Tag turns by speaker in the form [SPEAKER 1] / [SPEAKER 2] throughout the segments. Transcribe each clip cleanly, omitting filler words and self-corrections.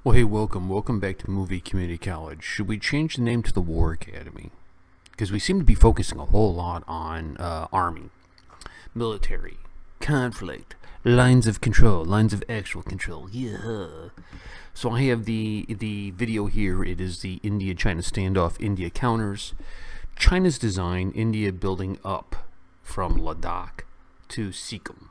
[SPEAKER 1] Well, hey, welcome back to Movie Community College. Should we change the name to the War Academy? Because we seem to be focusing a whole lot on Army, military, conflict, lines of control, lines of actual control. Yeah. So I have the video here. It is the India-China standoff. India counters. China's design. India building up from Ladakh to Sikkim.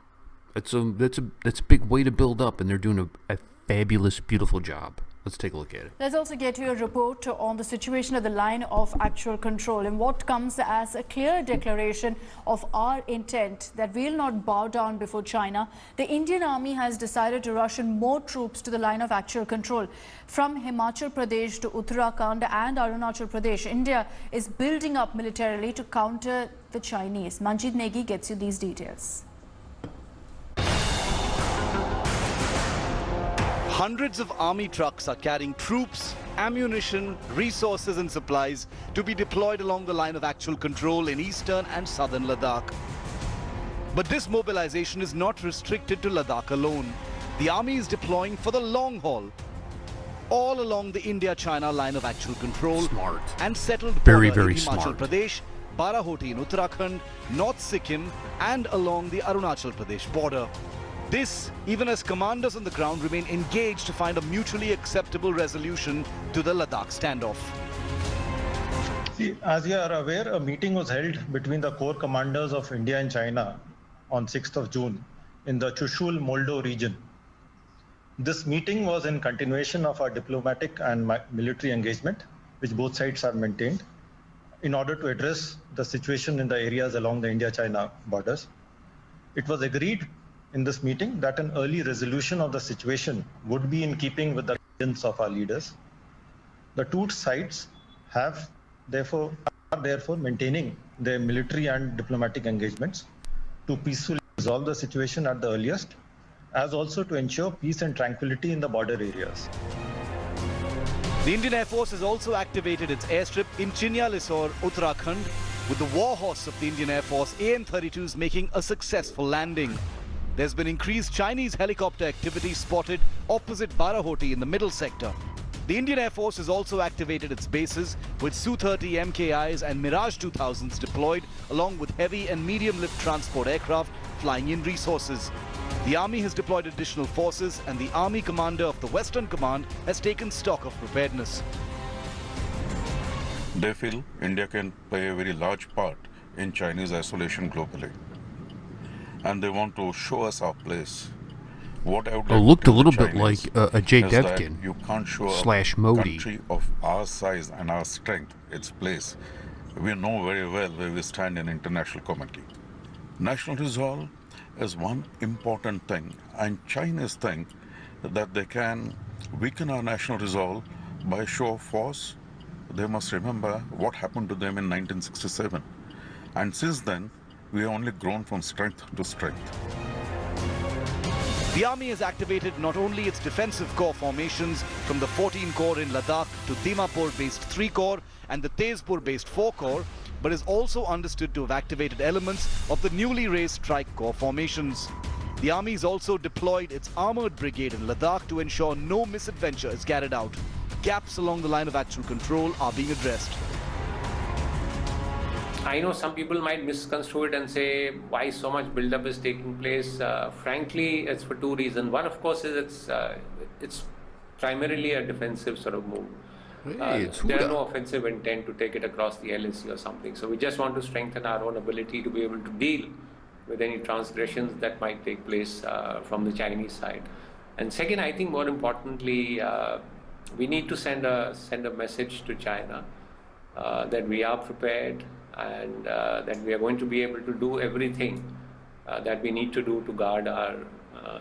[SPEAKER 1] That's a big way to build up, and they're doing a fabulous, beautiful job. Let's take a look at it.
[SPEAKER 2] Let's also get to a report on the situation at the line of actual control and what comes as a clear declaration of our intent that we'll not bow down before China. The Indian Army has decided to ration more troops to the line of actual control. From Himachal Pradesh to Uttarakhand and Arunachal Pradesh, India is building up militarily to counter the Chinese. Manjit Negi gets you these details.
[SPEAKER 3] Hundreds of army trucks are carrying troops, ammunition, resources and supplies to be deployed along the line of actual control in eastern and southern Ladakh. But this mobilization is not restricted to Ladakh alone. The army is deploying for the long haul, all along the India-China line of actual control.
[SPEAKER 1] Smart.
[SPEAKER 3] And settled
[SPEAKER 1] Very,
[SPEAKER 3] border
[SPEAKER 1] very
[SPEAKER 3] in Himachal
[SPEAKER 1] smart.
[SPEAKER 3] Pradesh, Barahoti in Uttarakhand, North Sikkim and along the Arunachal Pradesh border. This, even as commanders on the ground remain engaged to find a mutually acceptable resolution to the Ladakh standoff.
[SPEAKER 4] See, as you are aware, a meeting was held between the corps commanders of India and China on 6th of June in the Chushul Moldo region. This meeting was in continuation of our diplomatic and military engagement, which both sides have maintained, in order to address the situation in the areas along the India-China borders. It was agreed in this meeting that an early resolution of the situation would be in keeping with the guidance of our leaders. The two sides are therefore maintaining their military and diplomatic engagements to peacefully resolve the situation at the earliest, as also to ensure peace and tranquility in the border areas.
[SPEAKER 3] The Indian Air Force has also activated its airstrip in Chinyalisore, Uttarakhand, with the warhorse of the Indian Air Force AN-32s making a successful landing. There's been increased Chinese helicopter activity spotted opposite Barahoti in the middle sector. The Indian Air Force has also activated its bases with Su-30 MKIs and Mirage 2000s deployed along with heavy and medium lift transport aircraft flying in resources. The Army has deployed additional forces and the Army commander of the Western Command has taken stock of preparedness.
[SPEAKER 5] They feel India can play a very large part in Chinese isolation globally. And they want to show us our place. What I would like
[SPEAKER 1] Looked
[SPEAKER 5] to
[SPEAKER 1] a little
[SPEAKER 5] tell
[SPEAKER 1] bit like
[SPEAKER 5] Chinese
[SPEAKER 1] a Jay
[SPEAKER 5] is that
[SPEAKER 1] Devkin
[SPEAKER 5] you can't show
[SPEAKER 1] /
[SPEAKER 5] a
[SPEAKER 1] Modi.
[SPEAKER 5] country of our size and our strength, its place. We know very well where we stand in international community. National resolve is one important thing, and Chinese think that they can weaken our national resolve by show of force. They must remember what happened to them in 1967. And since then, we have only grown from strength to strength.
[SPEAKER 3] The Army has activated not only its defensive corps formations from the 14 Corps in Ladakh to Dimapur-based 3 Corps and the Tezpur-based 4 Corps, but is also understood to have activated elements of the newly raised Strike Corps formations. The Army has also deployed its armoured brigade in Ladakh to ensure no misadventure is carried out. Gaps along the line of actual control are being addressed.
[SPEAKER 6] I know some people might misconstrue it and say why so much build-up is taking place. Frankly, it's for two reasons. One, of course, is it's primarily a defensive sort of move. There are no offensive intent to take it across the LAC or something. So we just want to strengthen our own ability to be able to deal with any transgressions that might take place from the Chinese side. And second, I think more importantly, we need to send a message to China that we are prepared and that we are going to be able to do everything that we need to do to guard our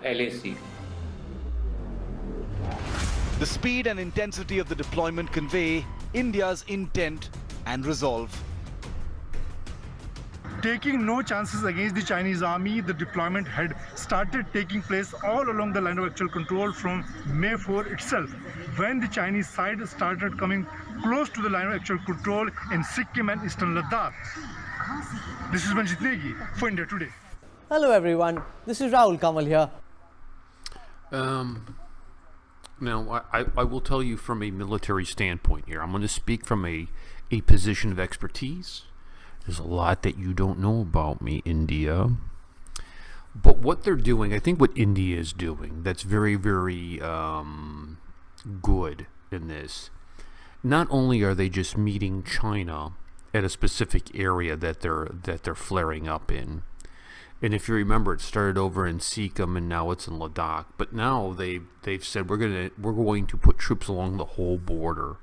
[SPEAKER 6] LAC.
[SPEAKER 3] The speed and intensity of the deployment convey India's intent and resolve.
[SPEAKER 7] Taking no chances against the Chinese army, the deployment had started taking place all along the line of actual control from May 4 itself, when the Chinese side started coming close to the line of actual control in Sikkim and eastern Ladakh. This is Manjit Negi for India Today.
[SPEAKER 8] Hello everyone, this is Rahul Kamal here.
[SPEAKER 1] Now, I will tell you from a military standpoint here. I'm going to speak from a position of expertise. There's a lot that you don't know about me, India. But what they're doing, I think what India is doing, that's very, very good in this. Not only are they just meeting China at a specific area that they're flaring up in, and if you remember, it started over in Sikkim and now it's in Ladakh. But now they've said we're going to put troops along the whole border.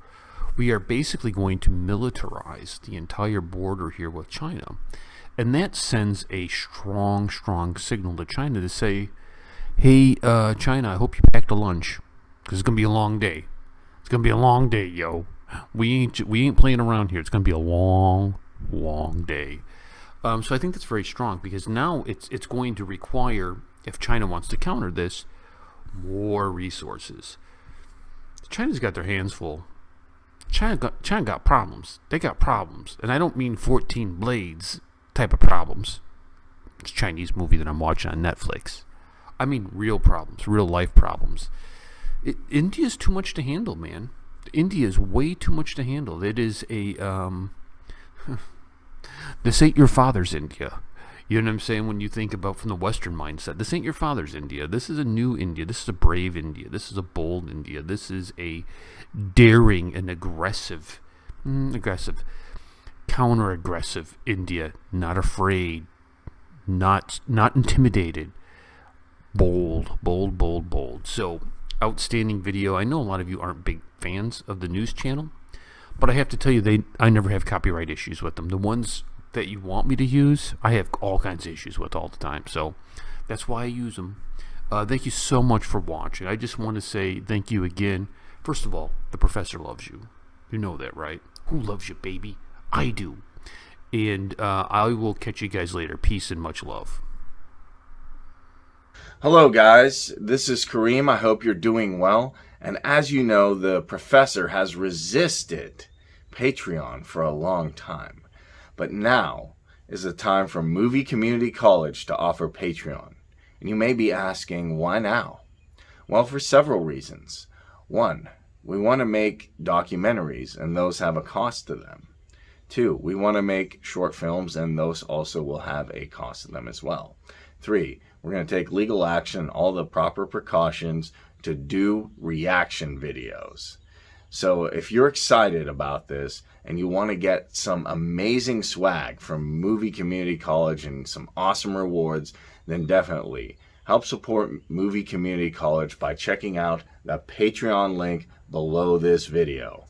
[SPEAKER 1] We are basically going to militarize the entire border here with China. And that sends a strong, strong signal to China to say, hey, China, I hope you packed a lunch, because it's going to be a long day. It's going to be a long day, yo. We ain't playing around here. It's going to be a long, long day. So I think that's very strong, because now it's going to require, if China wants to counter this, more resources. China's got their hands full. China got problems. They got problems. And I don't mean 14 Blades type of problems. It's a Chinese movie that I'm watching on Netflix. I mean real problems, real life problems. India's too much to handle, man. India is way too much to handle. It is a... This ain't your father's India. You know what I'm saying? When you think about from the Western mindset, this ain't your father's India. This is a new India. This is a brave India. This is a bold India. This is a daring and aggressive, counter-aggressive India. Not afraid, not intimidated. Bold, bold, bold, bold. So, outstanding video. I know a lot of you aren't big fans of the news channel, but I have to tell you, I never have copyright issues with them. The ones that you want me to use, I have all kinds of issues with all the time. So that's why I use them. Thank you so much for watching. I just want to say thank you again. First of all, the professor loves you. You know that, right? Who loves you, baby? I do. And I will catch you guys later. Peace and much love.
[SPEAKER 8] Hello guys, this is Kareem. I hope you're doing well. And as you know, the professor has resisted Patreon for a long time. But now is the time for Movie Community College to offer Patreon. And you may be asking, why now? Well, for several reasons. One, we want to make documentaries, and those have a cost to them. Two, we want to make short films, and those also will have a cost to them as well. Three, we're going to take legal action, all the proper precautions to do reaction videos. So if you're excited about this and you want to get some amazing swag from Movie Community College and some awesome rewards, then definitely help support Movie Community College by checking out the Patreon link below this video.